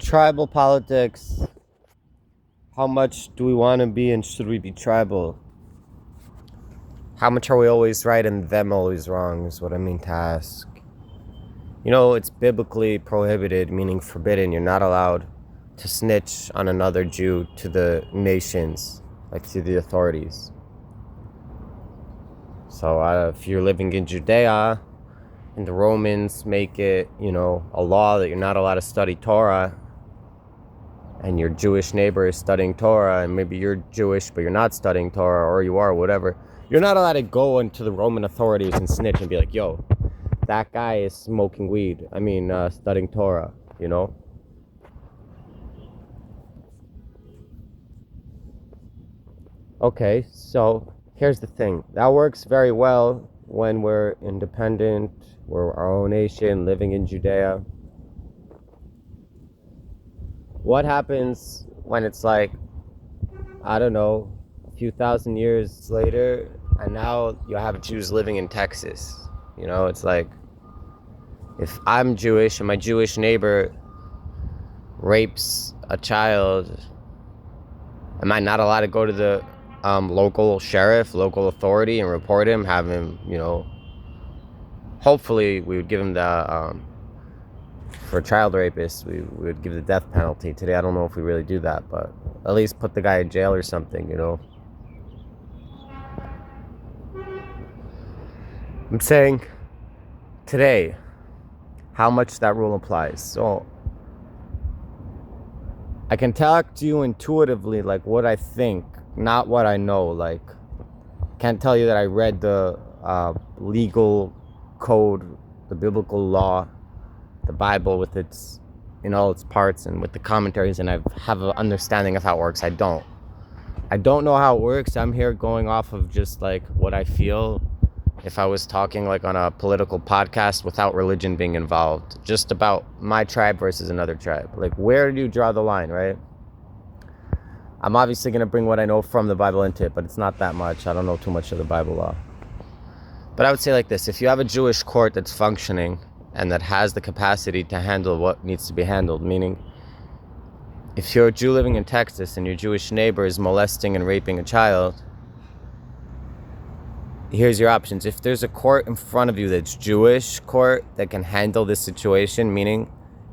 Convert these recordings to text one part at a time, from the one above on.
tribal politics. How much do we want to be and should we be tribal? How much are we always right and them always wrong is what I mean to ask. You know, it's biblically prohibited, meaning forbidden. You're not allowed to snitch on another Jew to the nations, like to the authorities. So if you're living in Judea and the Romans make it, a law that you're not allowed to study Torah, and your Jewish neighbor is studying Torah, and maybe you're Jewish but you're not studying Torah, or you are, whatever, you're not allowed to go into the Roman authorities and snitch and be like, yo, that guy is smoking weed. Studying Torah, Okay, so here's the thing. That works very well when we're independent, we're our own nation, living in Judea. What happens when it's like, I don't know, a few thousand years later, and now you have Jews living in Texas? It's like, if I'm Jewish and my Jewish neighbor rapes a child, am I not allowed to go to the local sheriff, local authority, and report him, have him, hopefully we would give him the, for child rapists, we would give the death penalty. Today, I don't know if we really do that, but at least put the guy in jail or something, I'm saying, today, how much that rule applies. So, I can talk to you intuitively, like what I think, not what I know. Like, can't tell you that I read the legal code, the biblical law, the Bible with its, in all its parts and with the commentaries, and I have an understanding of how it works. I don't know how it works. I'm here going off of just like what I feel. If I was talking like on a political podcast without religion being involved, just about my tribe versus another tribe. Like, where do you draw the line, right? I'm obviously going to bring what I know from the Bible into it, but it's not that much. I don't know too much of the Bible law. But I would say like this. If you have a Jewish court that's functioning and that has the capacity to handle what needs to be handled, meaning if you're a Jew living in Texas and your Jewish neighbor is molesting and raping a child, here's your options. If there's a court in front of you that's Jewish court that can handle this situation, meaning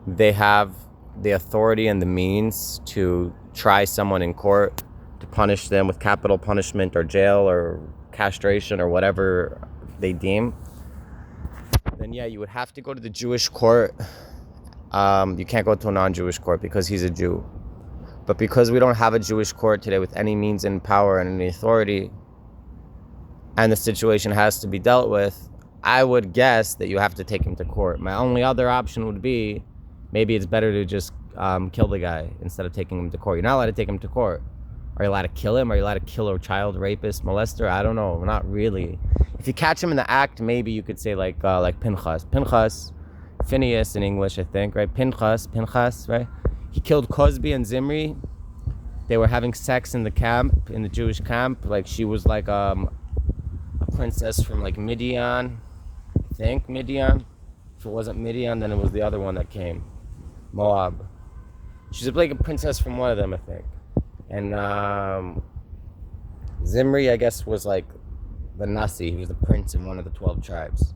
they have the authority and the means to try someone in court, to punish them with capital punishment or jail or castration or whatever they deem, then yeah, you would have to go to the Jewish court. You can't go to a non-Jewish court because he's a Jew. But because we don't have a Jewish court today with any means and power and any authority, and the situation has to be dealt with, I would guess that you have to take him to court. My only other option would be, maybe it's better to just kill the guy instead of taking him to court. You're not allowed to take him to court. Are you allowed to kill him? Are you allowed to kill a child rapist, molester? I don't know. Not really. If you catch him in the act, maybe you could say like Pinchas, Phineas in English, I think, right? Pinchas, right? He killed Cosby and Zimri. They were having sex in the camp, in the Jewish camp. Like, she was like a princess from like Midian, I think Midian. If it wasn't Midian, then it was the other one that came, Moab. She's like a princess from one of them, I think. And Zimri, I guess, was like the Nasi. He was the prince in one of the 12 tribes.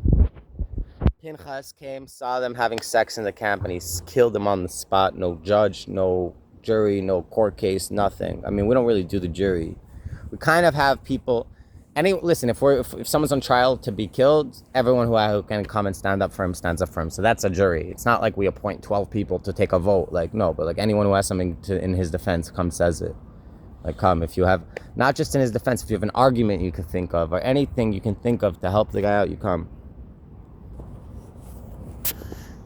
Pinchas came, saw them having sex in the camp, and he killed them on the spot. No judge, no jury, no court case, nothing. I mean, we don't really do the jury. We kind of have people. Listen, if someone's on trial to be killed, everyone who can come and stand up for him stands up for him. So that's a jury. It's not like we appoint 12 people to take a vote. Like, no, but like anyone who has something in his defense says it. Like, come, if you have, not just in his defense, if you have an argument you could think of or anything you can think of to help the guy out, you come.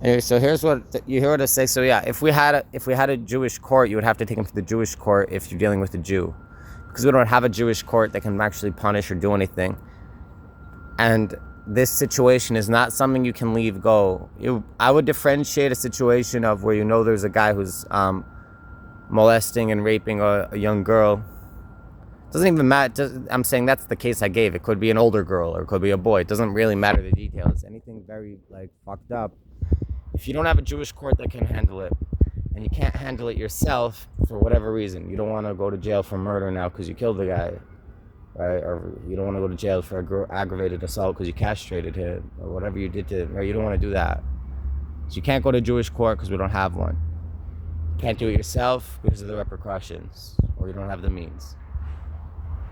Anyway, so here's what you hear what I say. So yeah, if we had a Jewish court, you would have to take him to the Jewish court if you're dealing with a Jew. Because we don't have a Jewish court that can actually punish or do anything. And this situation is not something you can leave go. I would differentiate a situation of where there's a guy who's molesting and raping a young girl. Doesn't even matter. I'm saying that's the case I gave. It could be an older girl or it could be a boy. It doesn't really matter the details. Anything very like fucked up. If you don't have a Jewish court that can handle it, and you can't handle it yourself for whatever reason. You don't want to go to jail for murder now because you killed the guy, right? Or you don't want to go to jail for aggravated assault because you castrated him, or whatever you did to him, right? You don't want to do that. So you can't go to Jewish court because we don't have one. You can't do it yourself because of the repercussions, or you don't have the means.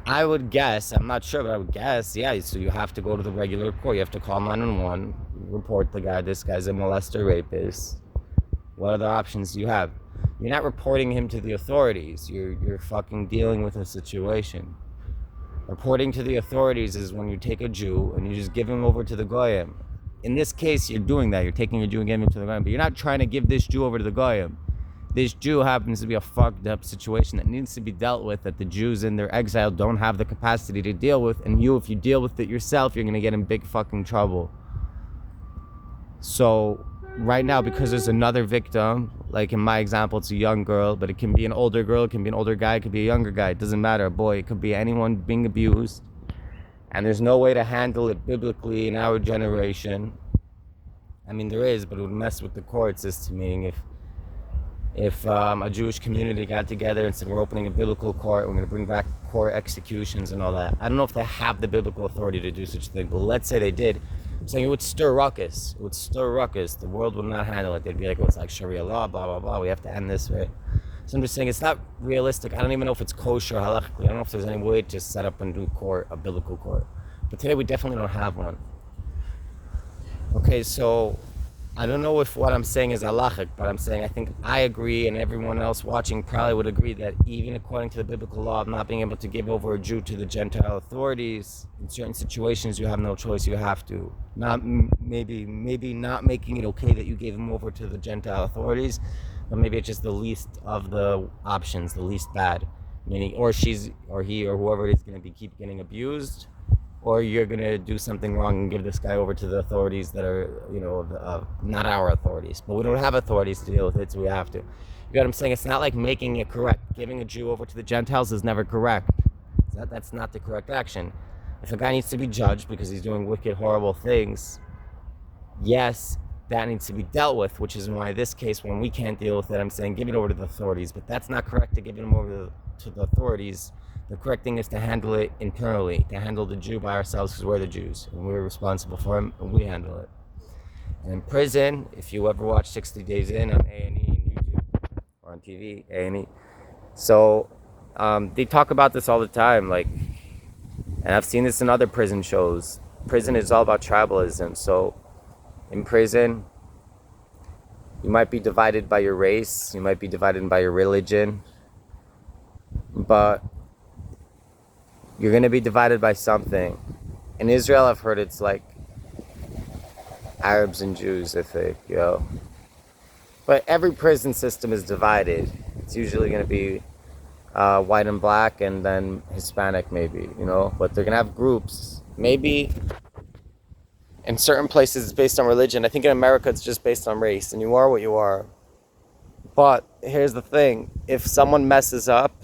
I would guess, I'm not sure, but I would guess, yeah, so you have to go to the regular court. You have to call 911, report the guy, this guy's a molester, rapist. What other options do you have? You're not reporting him to the authorities. You're fucking dealing with a situation. Reporting to the authorities is when you take a Jew and you just give him over to the Goyim. In this case, you're doing that. You're taking a Jew and giving him to the Goyim, but you're not trying to give this Jew over to the Goyim. This Jew happens to be a fucked up situation that needs to be dealt with, that the Jews in their exile don't have the capacity to deal with, and if you deal with it yourself, you're gonna get in big fucking trouble. So right now, because there's another victim, like in my example, it's a young girl, but it can be an older girl, it can be an older guy, it could be a younger guy, it doesn't matter, a boy, it could be anyone being abused, and there's no way to handle it biblically in our generation. I mean, there is, but it would mess with the court system, meaning if a Jewish community got together and said, we're opening a biblical court, we're going to bring back court executions and all that. I don't know if they have the biblical authority to do such a thing, but let's say they did. I'm saying it would stir ruckus. It would stir ruckus. The world would not handle it. They'd be like, oh, it's like Sharia law, blah, blah, blah. We have to end this, right? So I'm just saying it's not realistic. I don't even know if it's kosher halachically. I don't know if there's any way to set up a new court, a biblical court. But today we definitely don't have one. Okay, so I don't know if what I'm saying is halachic, but I'm saying I think I agree, and everyone else watching probably would agree, that even according to the biblical law of not being able to give over a Jew to the Gentile authorities, in certain situations you have no choice, you have to. Not maybe not making it okay that you gave him over to the Gentile authorities, but maybe it's just the least of the options, the least bad. Meaning, or he or whoever it is going to keep getting abused, or you're going to do something wrong and give this guy over to the authorities that are, not our authorities. But we don't have authorities to deal with it, so we have to. You know what I'm saying? It's not like making it correct. Giving a Jew over to the Gentiles is never correct. That's not the correct action. If a guy needs to be judged because he's doing wicked, horrible things, yes, that needs to be dealt with, which is why this case, when we can't deal with it, I'm saying give it over to the authorities. But that's not correct to give him over to the authorities. The correct thing is to handle it internally, to handle the Jew by ourselves, because we're the Jews and we're responsible for him and we handle it. And in prison, if you ever watch 60 Days In on A&E and YouTube or on TV, A&E, so they talk about this all the time, and I've seen this in other prison shows. Prison is all about tribalism. So in prison, you might be divided by your race, you might be divided by your religion, but you're going to be divided by something. In Israel, I've heard it's like Arabs and Jews, I think, But every prison system is divided. It's usually going to be white and black, and then Hispanic maybe, But they're going to have groups. Maybe in certain places it's based on religion. I think in America it's just based on race, and you are what you are. But here's the thing. If someone messes up,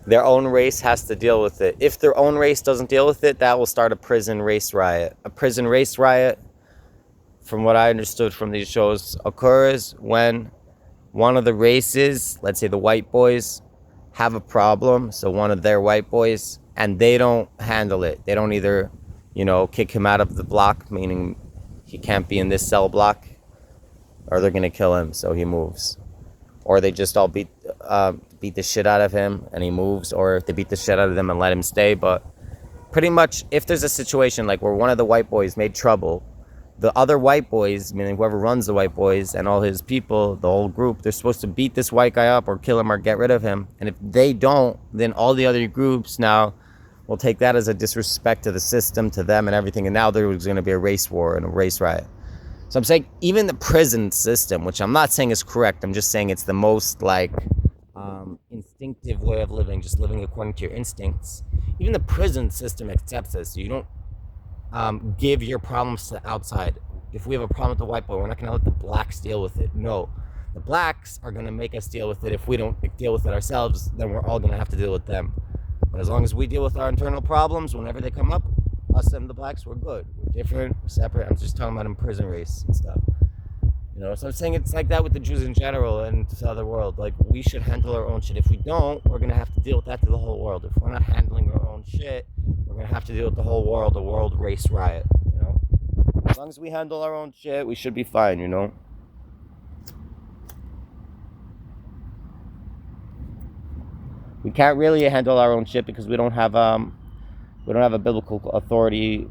their own race has to deal with it. If their own race doesn't deal with it, that will start a prison race riot. A prison race riot, from what I understood from these shows, occurs when one of the races, let's say the white boys, have a problem. So one of their white boys, and they don't handle it. They don't either, kick him out of the block, meaning he can't be in this cell block, or they're going to kill him, so he moves. Or they just all beat the shit out of him and he moves, or they beat the shit out of them and let him stay. But pretty much, if there's a situation like where one of the white boys made trouble, the other white boys, meaning whoever runs the white boys and all his people, the whole group, they're supposed to beat this white guy up or kill him or get rid of him. And if they don't, then all the other groups now will take that as a disrespect to the system, to them and everything. And now there's going to be a race war and a race riot. So I'm saying even the prison system, which I'm not saying is correct, I'm just saying it's the most instinctive way of living, just living according to your instincts. Even the prison system accepts this. So you don't give your problems to the outside. If we have a problem with the white boy, we're not going to let the blacks deal with it. No, the blacks are going to make us deal with it. If we don't deal with it ourselves, then we're all going to have to deal with them. But as long as we deal with our internal problems, whenever they come up, us and the blacks, we're good. We're different, we're separate. I'm just talking about in prison race and stuff. You know, so I'm saying it's like that with the Jews in general and the other world. Like, we should handle our own shit. If we don't, we're gonna have to deal with that to the whole world. If we're not handling our own shit, we're gonna have to deal with the whole world, a world race riot. You know, as long as we handle our own shit, we should be fine. You know. We can't really handle our own shit because we don't have a biblical authority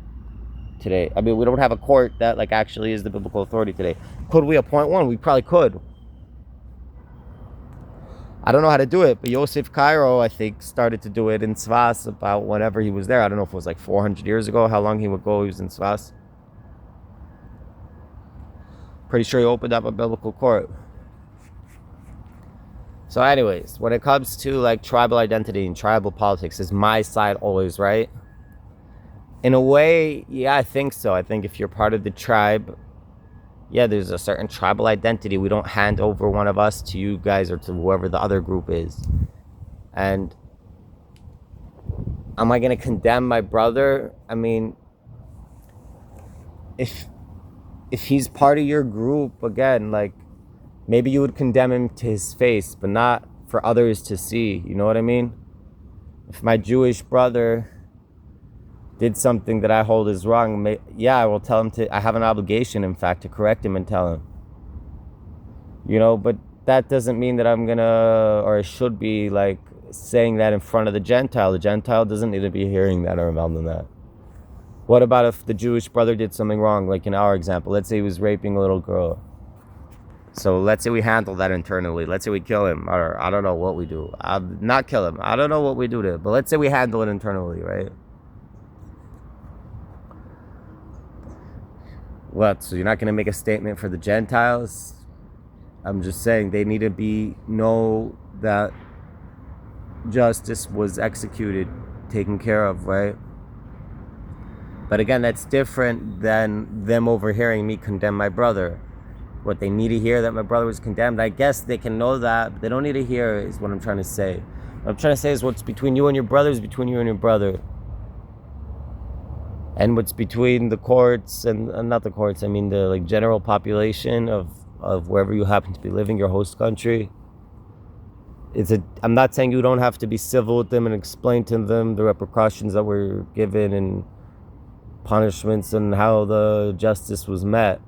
today. I mean, we don't have a court that like actually is the biblical authority today. Could we appoint one? We probably could. I don't know how to do it, but Yosef Cairo, I think, started to do it in Tzfas about whenever he was there. I don't know if it was like 400 years ago, how long he would go he was in Tzfas. Pretty sure he opened up a biblical court. So anyways, when it comes to like tribal identity and tribal politics, is my side always right? In a way, yeah, I think so. I think if you're part of the tribe, yeah, there's a certain tribal identity. We don't hand over one of us to you guys or to whoever the other group is. And am I going to condemn my brother? I mean, if he's part of your group, again, like, maybe you would condemn him to his face, but not for others to see. You know what I mean? If my Jewish brother did something that I hold is wrong, yeah, I will tell him I have an obligation, in fact, to correct him and tell him. You know, but that doesn't mean that I'm gonna, or I should be, like, saying that in front of the Gentile. The Gentile doesn't need to be hearing that or involved in that. What about if the Jewish brother did something wrong, like in our example? Let's say he was raping a little girl. So let's say we handle that internally. Let's say we kill him, or I don't know what we do. Not kill him. I don't know what we do to him, but let's say we handle it internally, right? What? So you're not going to make a statement for the Gentiles? I'm just saying they need to know that justice was executed, taken care of, right? But again, that's different than them overhearing me condemn my brother. What they need to hear, that my brother was condemned, I guess they can know that, but they don't need to hear is what I'm trying to say. What I'm trying to say is what's between you and your brother is between you and your brother. And what's between the courts and not the courts, I mean the like general population of wherever you happen to be living, your host country. I'm not saying you don't have to be civil with them and explain to them the repercussions that were given and punishments and how the justice was met.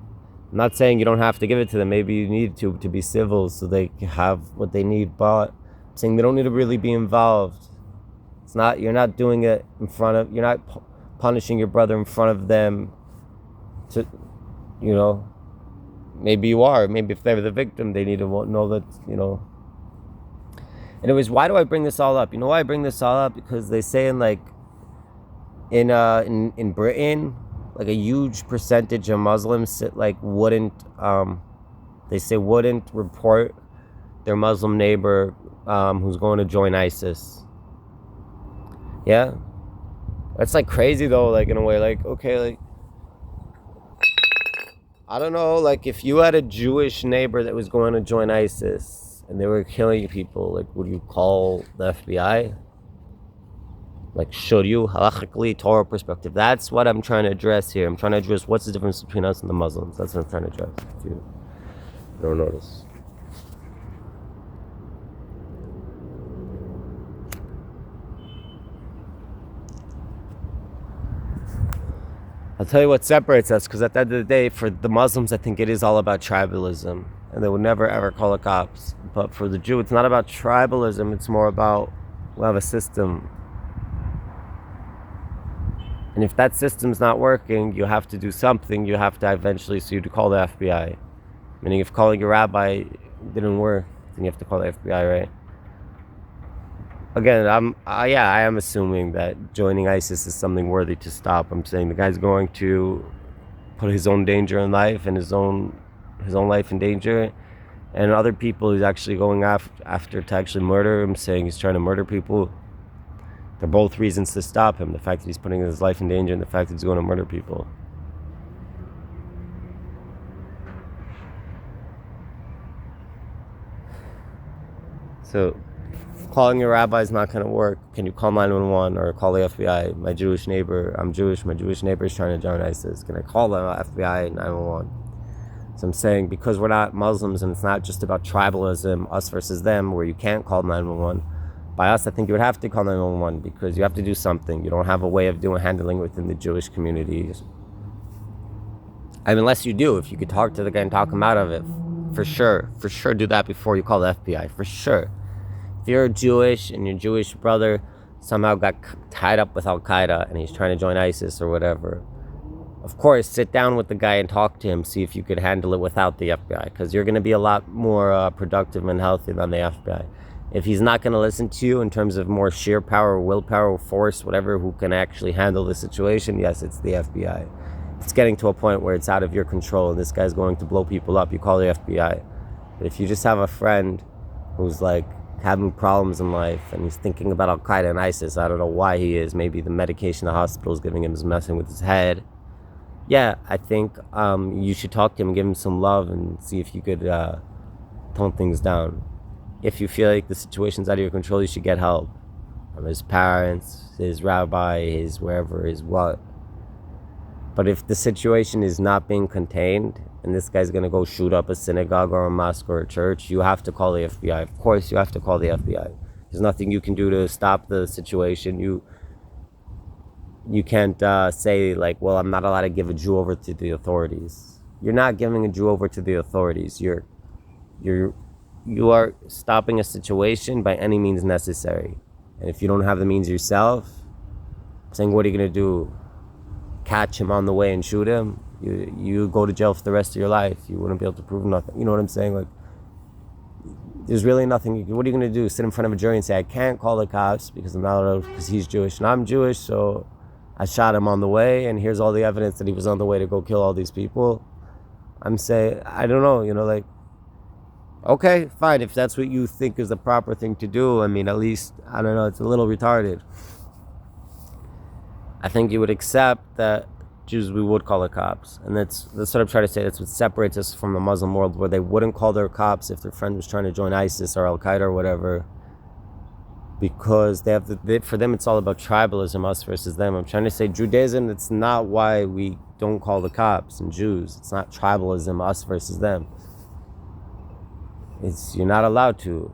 I'm not saying you don't have to give it to them. Maybe you need to be civil so they have what they need, but I'm saying they don't need to really be involved. You're not doing it you're not punishing your brother in front of them to, you know, maybe you are. Maybe if they're the victim, they need to know that, you know. Anyways, why do I bring this all up? You know why I bring this all up? Because they say in Britain, like a huge percentage of Muslims wouldn't report their Muslim neighbor who's going to join ISIS. Yeah, that's like crazy though. Like in a way, like okay, like I don't know, like if you had a Jewish neighbor that was going to join ISIS and they were killing people, like would you call the FBI? Like, should you, halachically, Torah perspective? That's what I'm trying to address here. I'm trying to address what's the difference between us and the Muslims. That's what I'm trying to address, if you don't notice. I'll tell you what separates us, because at the end of the day, for the Muslims, I think it is all about tribalism, and they would never, ever call it cops. But for the Jew, it's not about tribalism. It's more about, we have a system. And if that system's not working, you have to do something. You have to eventually, so you to call the FBI. Meaning if calling your rabbi didn't work, then you have to call the FBI, right? Again, I am assuming that joining ISIS is something worthy to stop. I'm saying the guy's going to put his own danger in life and his own life in danger. And other people he's actually going after to actually murder. I'm saying he's trying to murder people. They're both reasons to stop him. The fact that he's putting his life in danger and the fact that he's going to murder people. So, calling your rabbi is not going to work. Can you call 911 or call the FBI? My Jewish neighbor, I'm Jewish, my Jewish neighbor is trying to join ISIS. Can I call the FBI 911? So I'm saying, because we're not Muslims and it's not just about tribalism, us versus them, where you can't call 911. By us, I think you would have to call 911 because you have to do something. You don't have a way of handling within the Jewish communities. I mean, unless you do, if you could talk to the guy and talk him out of it, for sure do that before you call the FBI, for sure. If you're Jewish and your Jewish brother somehow got tied up with Al-Qaeda and he's trying to join ISIS or whatever, of course, sit down with the guy and talk to him, see if you could handle it without the FBI, because you're going to be a lot more productive and healthy than the FBI. If he's not going to listen to you in terms of more sheer power, willpower, force, whatever, who can actually handle the situation, yes, it's the FBI. It's getting to a point where it's out of your control and this guy's going to blow people up, you call the FBI. But if you just have a friend who's like having problems in life and he's thinking about Al-Qaeda and ISIS, I don't know why he is, maybe the medication the hospital is giving him is messing with his head. Yeah, I think you should talk to him and give him some love and see if you could tone things down. If you feel like the situation's out of your control, you should get help from his parents, his rabbi, his wherever, his what. But if the situation is not being contained and this guy's going to go shoot up a synagogue or a mosque or a church, you have to call the FBI. Of course, you have to call the FBI. There's nothing you can do to stop the situation. You can't say like, well, I'm not allowed to give a Jew over to the authorities. You're not giving a Jew over to the authorities. You are stopping a situation by any means necessary. And if you don't have the means yourself, saying, what are you going to do? Catch him on the way and shoot him? You go to jail for the rest of your life. You wouldn't be able to prove nothing. You know what I'm saying? Like, there's really nothing. What are you going to do? Sit in front of a jury and say, I can't call the cops because I'm not allowed, because he's Jewish and I'm Jewish, so I shot him on the way, and here's all the evidence that he was on the way to go kill all these people. I'm saying, I don't know, like, okay, fine, if that's what you think is the proper thing to do, I mean, at least, I don't know, it's a little retarded. I think you would accept that Jews, we would call the cops. And that's what I'm trying to say. That's what separates us from the Muslim world, where they wouldn't call their cops if their friend was trying to join ISIS or Al-Qaeda or whatever, because for them it's all about tribalism, us versus them. I'm trying to say Judaism, that's not why we don't call the cops and Jews. It's not tribalism, us versus them. You're not allowed to.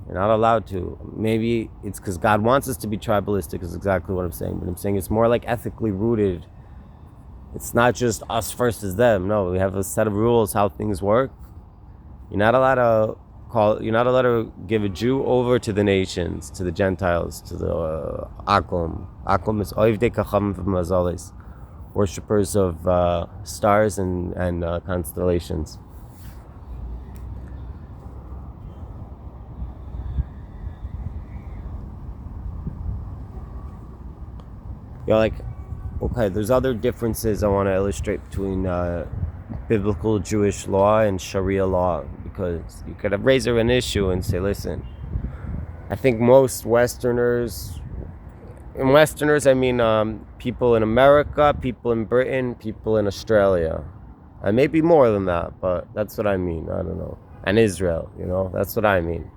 You're not allowed to. Maybe it's because God wants us to be tribalistic, is exactly what I'm saying. But I'm saying it's more like ethically rooted. It's not just us versus them. No, we have a set of rules how things work. You're not allowed to give a Jew over to the nations, to the Gentiles, to the Akum. Akum is Oivdei Kachamim v'Mazalis, worshippers of stars and constellations. Okay, there's other differences I want to illustrate between biblical Jewish law and Sharia law, because you could raise an issue and say, listen, I think most Westerners, I mean people in America, people in Britain, people in Australia, and maybe more than that, but that's what I mean, I don't know, and Israel, that's what I mean.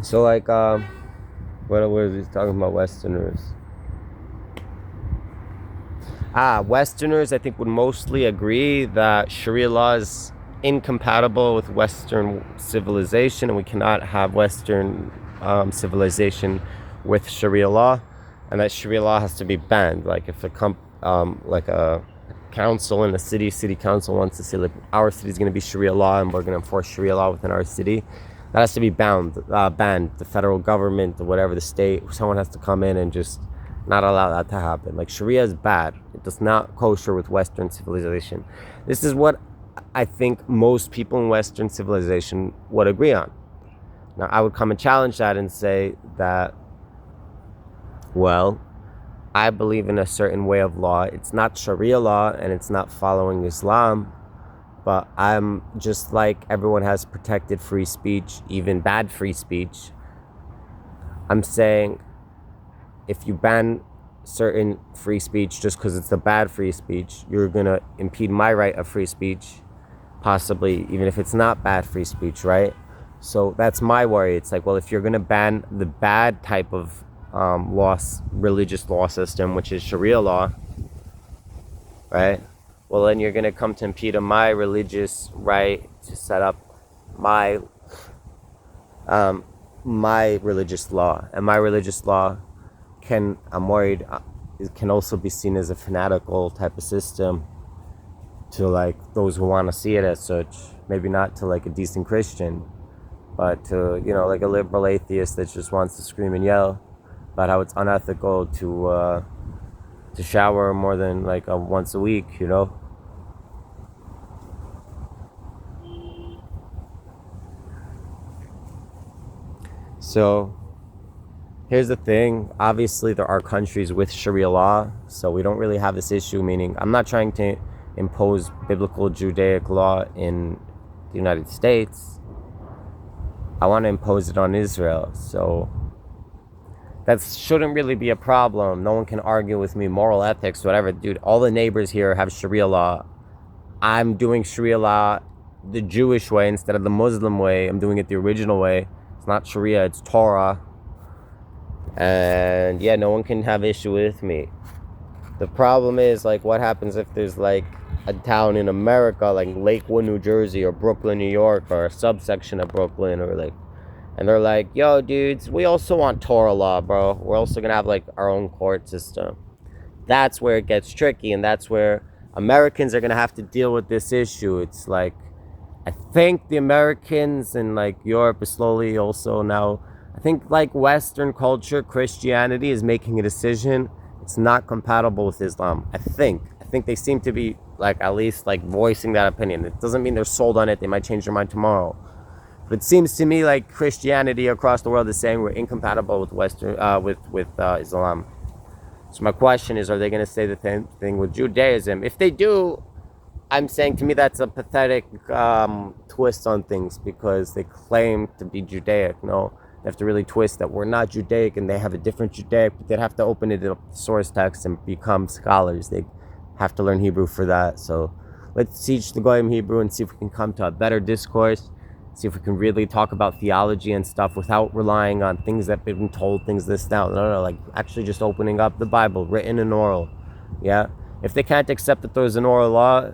So like, what was he talking about, Westerners? Westerners, I think, would mostly agree that Sharia law is incompatible with Western civilization, and we cannot have Western civilization with Sharia law, and that Sharia law has to be banned. Like if a council in a city council wants to say, like, our city is going to be Sharia law and we're going to enforce Sharia law within our city, that has to be banned. The federal government or whatever, the state, someone has to come in and just not allow that to happen. Like, Sharia is bad. It does not kosher with Western civilization. This is what I think most people in Western civilization would agree on. Now, I would come and challenge that and say that, well, I believe in a certain way of law. It's not Sharia law and it's not following Islam, but I'm just like everyone has protected free speech, even bad free speech. I'm saying, if you ban certain free speech just because it's the bad free speech, you're going to impede my right of free speech, possibly, even if it's not bad free speech, right? So that's my worry. It's like, well, if you're going to ban the bad type of religious law system, which is Sharia law, right? well, then you're going to come to impede on my religious right to set up my my religious law. And my religious law I'm worried, it can also be seen as a fanatical type of system to like those who want to see it as such. Maybe not to like a decent Christian, but to, like a liberal atheist that just wants to scream and yell about how it's unethical to shower more than like once a week. So here's the thing. Obviously, there are countries with Sharia law, so we don't really have this issue, meaning I'm not trying to impose biblical Judaic law in the United States. I want to impose it on Israel, so that shouldn't really be a problem. No one can argue with me, moral ethics, whatever. Dude, all the neighbors here have Sharia law. I'm doing Sharia law the Jewish way instead of the Muslim way. I'm doing it the original way. It's not Sharia, it's Torah. And yeah, no one can have issue with me. The problem is, like, what happens if there's like a town in America like Lakewood, New Jersey, or Brooklyn, New York, or a subsection of Brooklyn, or like, and they're like, yo dudes, we also want Torah law, bro. We're also gonna have like our own court system. That's where it gets tricky, and that's where Americans are gonna have to deal with this issue. It's like, I think the Americans and like Europe is slowly also now, I think like Western culture, Christianity is making a decision. It's not compatible with Islam. I think they seem to be like at least like voicing that opinion. It doesn't mean they're sold on it. They might change their mind tomorrow. But it seems to me like Christianity across the world is saying we're incompatible with Western with Islam. So my question is, are they going to say the same thing with Judaism? If they do, I'm saying to me that's a pathetic twist on things, because they claim to be Judaic. No, they have to really twist that we're not Judaic and they have a different Judaic, but they'd have to open it up to source text and become scholars. They have to learn Hebrew for that. So let's teach the Goyim Hebrew and see if we can come to a better discourse, see if we can really talk about theology and stuff without relying on things that have been told, things this, now. No, like actually just opening up the Bible, written and oral. Yeah, if they can't accept that there's an oral law,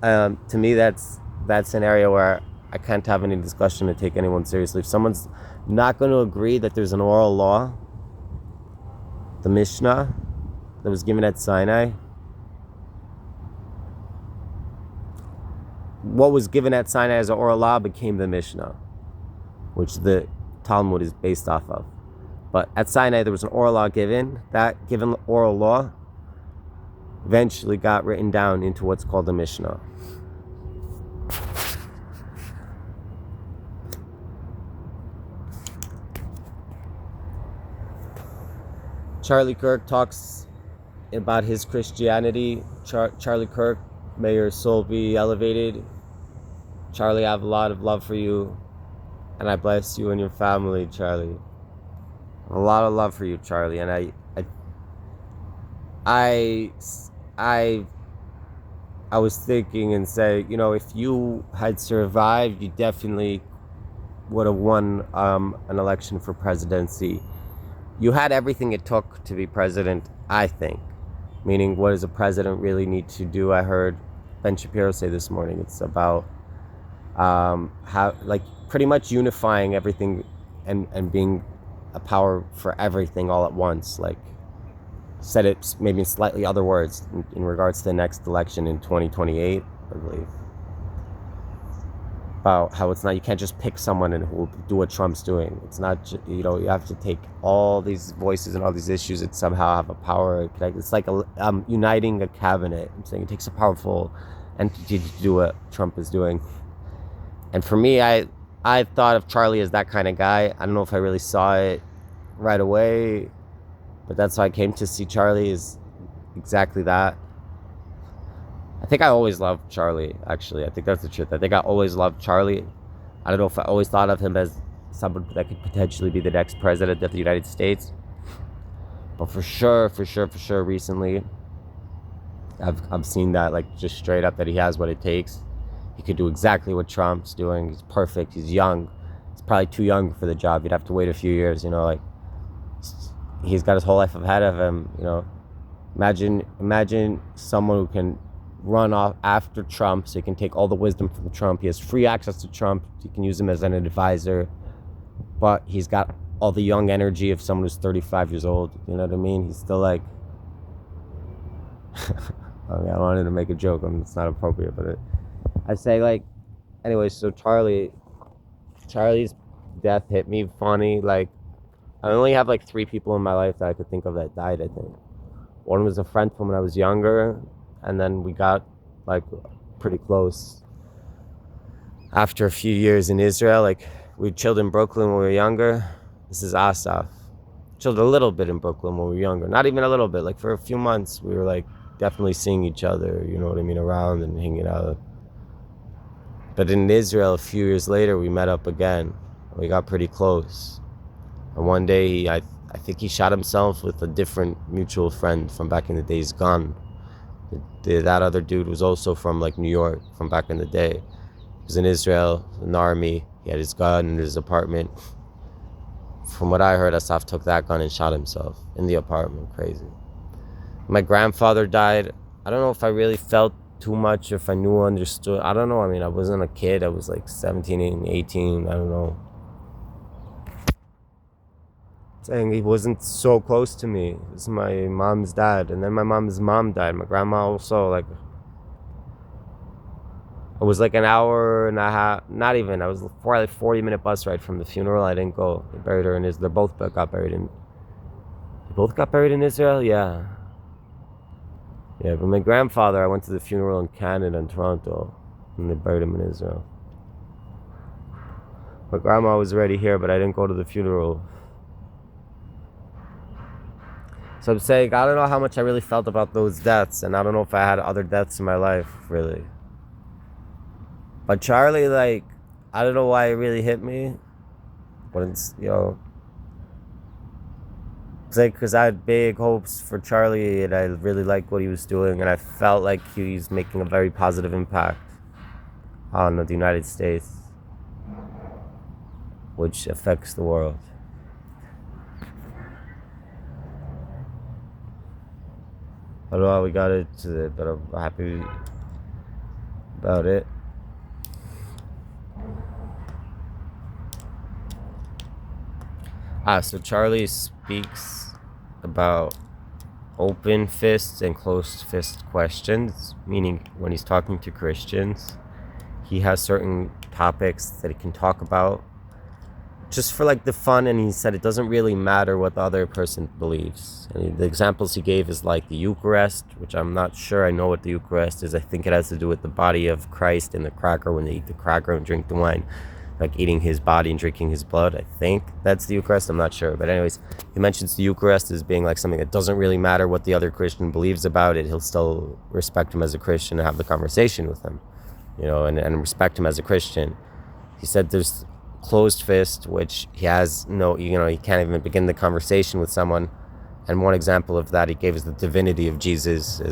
to me that's an area where I can't have any discussion to take anyone seriously. If someone's not going to agree that there's an oral law, the Mishnah that was given at Sinai, what was given at Sinai as an oral law became the Mishnah, which the Talmud is based off of. But at Sinai there was an oral law given. That given oral law eventually got written down into what's called the Mishnah. Charlie Kirk talks about his Christianity. Charlie Kirk, may your soul be elevated. Charlie, I have a lot of love for you, and I bless you and your family, Charlie. A lot of love for you, Charlie, and I was thinking and say, if you had survived, you definitely would have won an election for presidency. You had everything it took to be president, I think. Meaning, what does a president really need to do? I heard Ben Shapiro say this morning, it's about how, like, pretty much unifying everything and being a power for everything all at once. Like, said it maybe in slightly other words in regards to the next election in 2028, I believe. About how it's not, you can't just pick someone and who will do what Trump's doing. It's not, you have to take all these voices and all these issues and somehow have a power. It's like uniting a cabinet. I'm saying it takes a powerful entity to do what Trump is doing. And for me, I thought of Charlie as that kind of guy. I don't know if I really saw it right away, but that's how I came to see Charlie, is exactly that. I think I always loved Charlie, actually. I think that's the truth. I think I always loved Charlie. I don't know if I always thought of him as someone that could potentially be the next president of the United States. But for sure, recently, I've seen that, like, just straight up, that he has what it takes. He could do exactly what Trump's doing. He's perfect. He's young. He's probably too young for the job. You'd have to wait a few years, like, he's got his whole life ahead of him, Imagine someone who can run off after Trump, so he can take all the wisdom from Trump. He has free access to Trump. He can use him as an advisor, but he's got all the young energy of someone who's 35 years old. You know what I mean? He's still like, I wanted to make a joke. It's not appropriate, but I say like, anyway. So Charlie's death hit me funny. Like, I only have like 3 people in my life that I could think of that died. I think one was a friend from when I was younger, and then we got like pretty close after a few years in Israel. Like, we chilled in Brooklyn when we were younger. This is Asaf. Chilled a little bit in Brooklyn when we were younger. Not even a little bit. Like, for a few months, we were like definitely seeing each other, you know what I mean, around and hanging out. But in Israel, a few years later, we met up again. We got pretty close. And one day, I think he shot himself with a different mutual friend from back in the day. He's gone. That other dude was also from like New York, from back in the day. He was in Israel, in the army. He had his gun in his apartment. From what I heard, Asaf took that gun and shot himself in the apartment. Crazy. My grandfather died. I don't know if I really felt too much, if I knew or understood. I don't know. I mean, I wasn't a kid. I was like 17 and 18. I don't know. Saying he wasn't so close to me. This is my mom's dad. And then my mom's mom died. My grandma also, like, it was like an hour and a half, not even. I was probably 40-minute bus ride from the funeral. I didn't go. They buried her in Israel. They both got buried in Israel? Yeah. Yeah, but my grandfather, I went to the funeral in Canada, in Toronto, and they buried him in Israel. My grandma was already here, but I didn't go to the funeral. So I'm saying, I don't know how much I really felt about those deaths, and I don't know if I had other deaths in my life, really. But Charlie, like, I don't know why it really hit me. But it's, it's like, because I had big hopes for Charlie, and I really liked what he was doing, and I felt like he's making a very positive impact on the United States, which affects the world. I don't know how we got into it, but I'm happy about it. So Charlie speaks about open fist and closed fist questions, meaning when he's talking to Christians, he has certain topics that he can talk about just for like the fun, and he said it doesn't really matter what the other person believes. And the examples he gave is like the Eucharist, which I'm not sure I know what the Eucharist is. I think it has to do with the body of Christ and the cracker, when they eat the cracker and drink the wine, like eating his body and drinking his blood. I think that's the Eucharist. I'm not sure. But anyways, he mentions the Eucharist as being like something that doesn't really matter what the other Christian believes about it. He'll still respect him as a Christian and have the conversation with him, and respect him as a Christian. He said there's closed fist, which he has he can't even begin the conversation with someone. And one example of that he gave is the divinity of Jesus,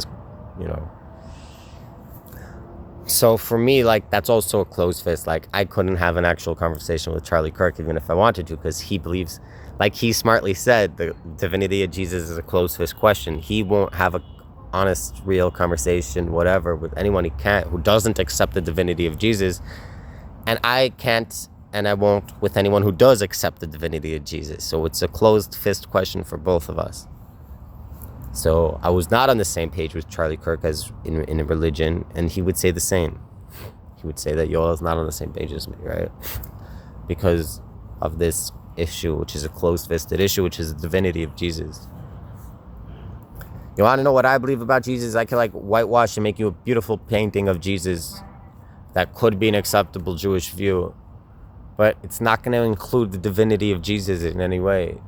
So for me, like, that's also a closed fist. Like, I couldn't have an actual conversation with Charlie Kirk even if I wanted to, because he believes, like he smartly said, the divinity of Jesus is a closed fist question. He won't have a honest, real conversation, whatever, with anyone who doesn't accept the divinity of Jesus. And I can't, and I won't with anyone who does accept the divinity of Jesus. So it's a closed fist question for both of us. So I was not on the same page with Charlie Kirk as in a religion, and he would say the same. He would say that Yoel is not on the same page as me, right? Because of this issue, which is a closed-fisted issue, which is the divinity of Jesus. You want to know what I believe about Jesus? I can whitewash and make you a beautiful painting of Jesus that could be an acceptable Jewish view, but it's not going to include the divinity of Jesus in any way.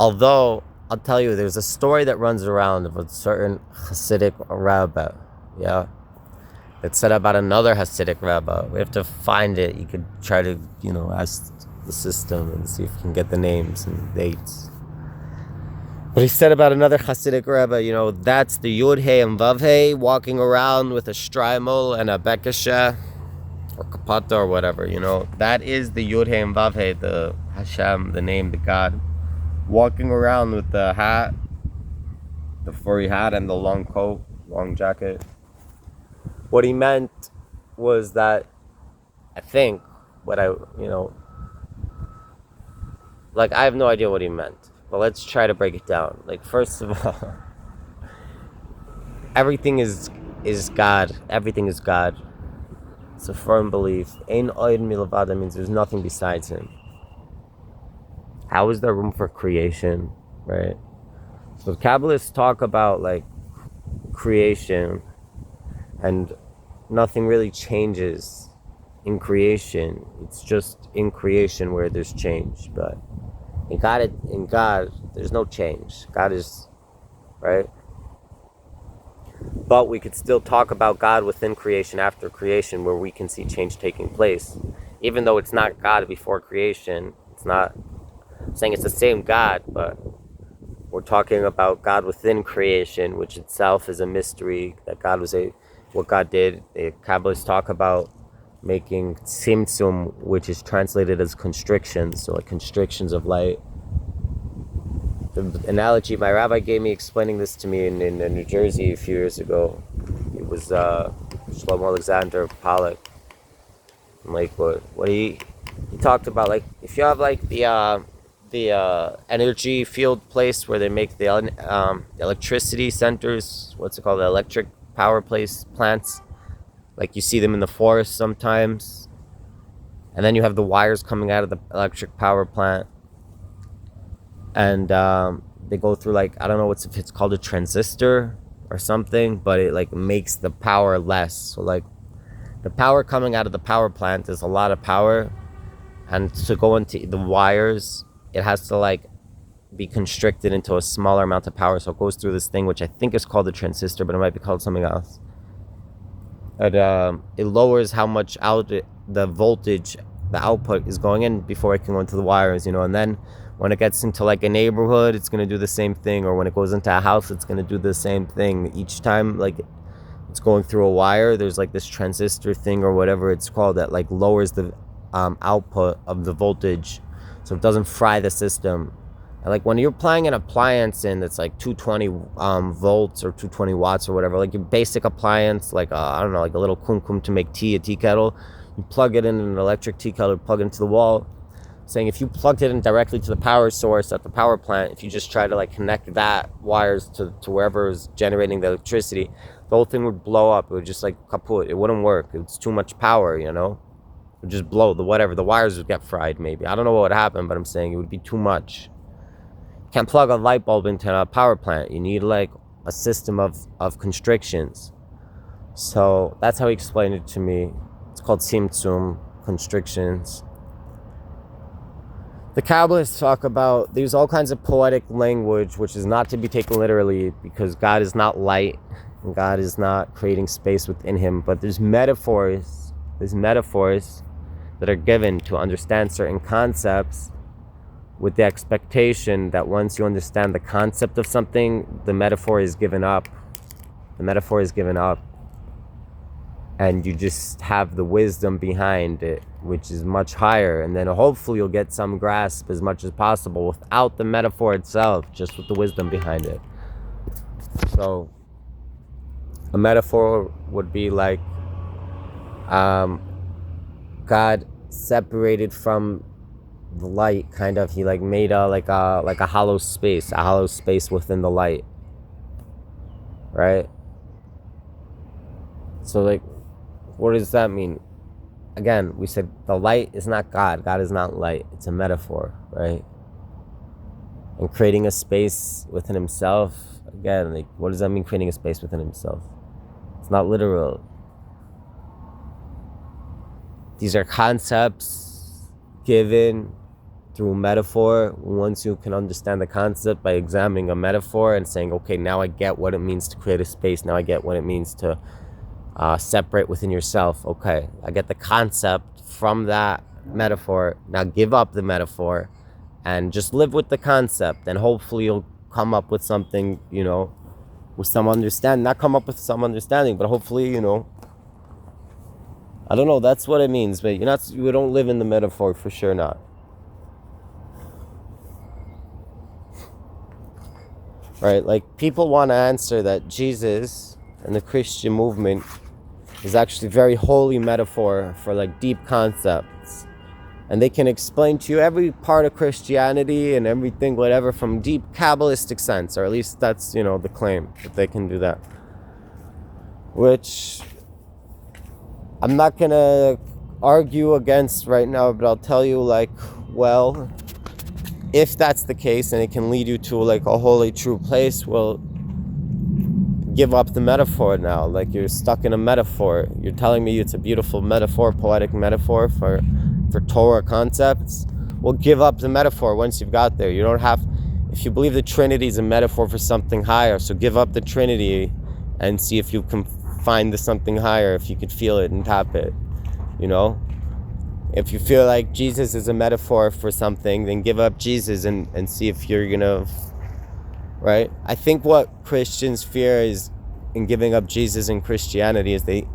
Although, I'll tell you, there's a story that runs around of a certain Hasidic rabbi, that said about another Hasidic rabbi. We have to find it. You could try to, ask the system and see if you can get the names and dates. But he said about another Hasidic rabbi, that's the Yud Hey and Vav Hey walking around with a Shtreimel and a Bekeshe, or Kapata or whatever, That is the Yud Hey and Vav Hey, the Hashem, the name, the God, walking around with the hat the furry hat and the long coat, long jacket. What he meant was that, I think, like, I have no idea what he meant, but let's try to break it down. Like, first of all, everything is God. Everything is God. It's a firm belief. Ein od milvado means there's nothing besides him. How is there room for creation, right? So Kabbalists talk about like creation, and nothing really changes in creation. It's just in creation where there's change. But in God, there's no change. God is, right? But we could still talk about God within creation, after creation, where we can see change taking place. Even though it's not God before creation, it's not saying it's the same God, but we're talking about God within creation, which itself is a mystery, that God was what God did. The Kabbalists talk about making tzimtzum, which is translated as constrictions, so like constrictions of light. The analogy my rabbi gave me explaining this to me in New Jersey a few years ago, it was Shlomo Alexander Pollock from Lakewood. What he talked about, like, if you have like the energy field place where they make the electricity centers, what's it called, the electric power plants, like you see them in the forest sometimes, and then you have the wires coming out of the electric power plant, and they go through, like, I don't know if it's called a transistor or something, but it like makes the power less. So like the power coming out of the power plant is a lot of power, and to go into the wires, it has to like be constricted into a smaller amount of power. So it goes through this thing, which I think is called a transistor, but it might be called something else. And it lowers how much the voltage, the output is going in before it can go into the wires, and then when it gets into like a neighborhood, it's going to do the same thing, or when it goes into a house, it's going to do the same thing. Each time like it's going through a wire, there's like this transistor thing or whatever it's called that like lowers the output of the voltage, so it doesn't fry the system. And like when you're applying an appliance in that's like 220 volts or 220 watts or whatever, like your basic appliance, like I don't know, like a little kumkum to make tea, a tea kettle, you plug it in an electric tea kettle, plug it into the wall. Saying if you plugged it in directly to the power source at the power plant, if you just try to like connect that wires to wherever is generating the electricity, the whole thing would blow up. It would just like kaput. It wouldn't work. It's too much power, It would just blow. The wires would get fried maybe. I don't know what would happen, but I'm saying it would be too much. You can't plug a light bulb into a power plant. You need like a system of constrictions. So that's how he explained it to me. It's called tzimtzum, constrictions. The Kabbalists talk about, there's all kinds of poetic language, which is not to be taken literally, because God is not light, and God is not creating space within him, but there's metaphors that are given to understand certain concepts, with the expectation that once you understand the concept of something, the metaphor is given up. And you just have the wisdom behind it, which is much higher. And then hopefully you'll get some grasp as much as possible without the metaphor itself, just with the wisdom behind it. So a metaphor would be like God separated from the light, kind of. He like made a hollow space within the light, right? So like, what does that mean? Again, we said the light is not God. God is not light. It's a metaphor, right? And creating a space within himself, again, like, what does that mean, creating a space within himself? It's not literal. These are concepts given through metaphor. Once you can understand the concept by examining a metaphor and saying, okay, now I get what it means to create a space. Now I get what it means to separate within yourself. Okay, I get the concept from that metaphor. Now give up the metaphor and just live with the concept, and hopefully you'll come up with something, with some understanding. Not come up with some understanding, but hopefully, I don't know, that's what it means. But you don't live in the metaphor, for sure not. right? Like, people want to answer that Jesus and the Christian movement is actually very holy metaphor for like deep concepts. And they can explain to you every part of Christianity and everything, whatever, from deep Kabbalistic sense, or at least that's, the claim that they can do that. Which I'm not gonna argue against right now, but I'll tell you, like, well, if that's the case and it can lead you to like a holy true place, well, give up the metaphor now. Like, you're stuck in a metaphor. You're telling me it's a beautiful metaphor, poetic metaphor for Torah concepts. Well, give up the metaphor once you've got there. You don't have, if you believe the Trinity is a metaphor for something higher, so give up the Trinity and see if you can find the something higher, if you could feel it and tap it, If you feel like Jesus is a metaphor for something, then give up Jesus and see if you're gonna, right? I think what Christians fear is in giving up Jesus and Christianity is they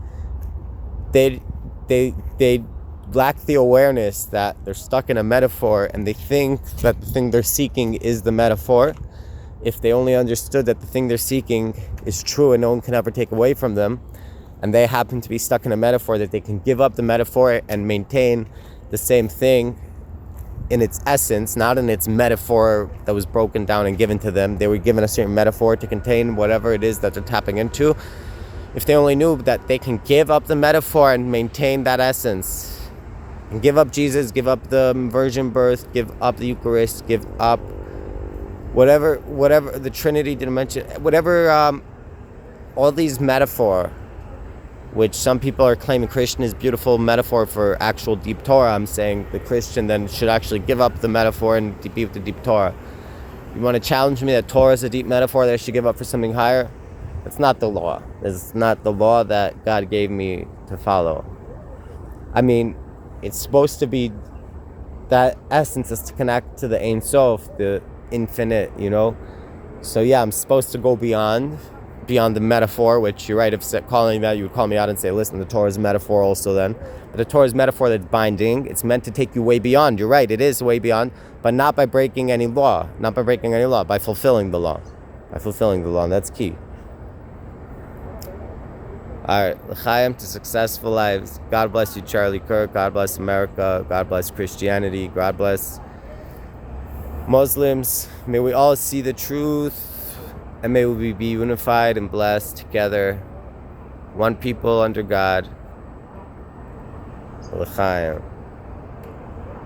lack the awareness that they're stuck in a metaphor, and they think that the thing they're seeking is the metaphor. If they only understood that the thing they're seeking is true and no one can ever take away from them, and they happen to be stuck in a metaphor, that they can give up the metaphor and maintain the same thing in its essence, not in its metaphor that was broken down and given to them. They were given a certain metaphor to contain whatever it is that they're tapping into. If they only knew that they can give up the metaphor and maintain that essence, and give up Jesus, give up the virgin birth, give up the Eucharist, give up whatever the Trinity didn't mention, whatever, all these metaphor, which some people are claiming Christian is beautiful metaphor for actual deep Torah. I'm saying the Christian then should actually give up the metaphor and be with the deep Torah. You want to challenge me that Torah is a deep metaphor that I should give up for something higher? That's not the law. It's not the law that God gave me to follow. I mean, it's supposed to be, that essence is to connect to the Ein Sof, the infinite, So yeah, I'm supposed to go beyond the metaphor, which you're right, if calling that, you would call me out and say, listen, the Torah is a metaphor also then. But the Torah is a metaphor that's binding. It's meant to take you way beyond. You're right, it is way beyond, but not by breaking any law. By fulfilling the law. And that's key. Alright, l'chaim to successful lives. God bless you, Charlie Kirk. God bless America. God bless Christianity. God bless Muslims. May we all see the truth, and may we be unified and blessed together. One people under God. L'chaim.